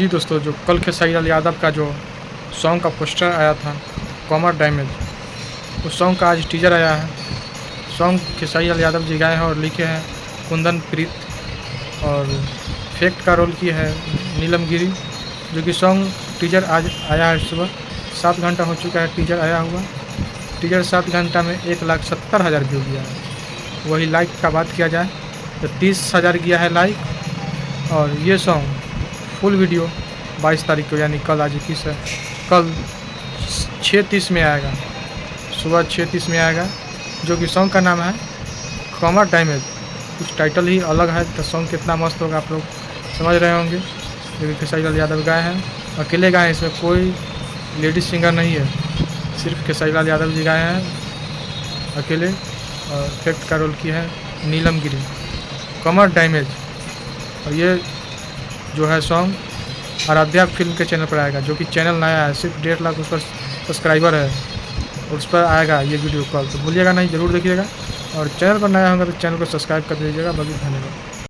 जी दोस्तों, जो कल खेसारी लाल यादव का जो सॉन्ग का पोस्टर आया था कमर डैमेज, उस सॉन्ग का आज टीजर आया है। सॉन्ग खेसारी लाल यादव जी गाए हैं और लिखे हैं कुंदन प्रीत, और इफेक्ट का रोल किया है नीलम गिरी। जो कि सॉन्ग टीजर आज आया है सुबह 7 घंटा हो चुका है टीजर आया हुआ। टीजर 7 घंटा में 1,70,000 व्यू गया है। वही लाइक का बात किया जाए तो 30,000 गया है लाइक। और ये सॉन्ग फुल वीडियो 22 तारीख को, यानी कल, आज 21 है, कल 6:30 में आएगा, सुबह 6:30 में आएगा। जो कि सॉन्ग का नाम है कमर डैमेज। कुछ टाइटल ही अलग है, तो सॉन्ग कितना मस्त होगा आप लोग समझ रहे होंगे। जो कि खेसारी लाल यादव गाए हैं, अकेले गाए हैं, इसमें कोई लेडीज सिंगर नहीं है, सिर्फ खेसारी लाल यादव जी गाए हैं अकेले। और इफेक्ट का रोल किया है नीलम गिरी। कमर डैमेज। और ये जो है सॉन्ग आराध्या फिल्म के चैनल पर आएगा, जो कि चैनल नया है, सिर्फ 1.5 लाख उस पर सब्सक्राइबर है, उस पर आएगा ये वीडियो कॉल। तो भूलिएगा नहीं, ज़रूर देखिएगा। और चैनल पर नया होगा तो चैनल को सब्सक्राइब कर दीजिएगा। बाकी धन्यवाद।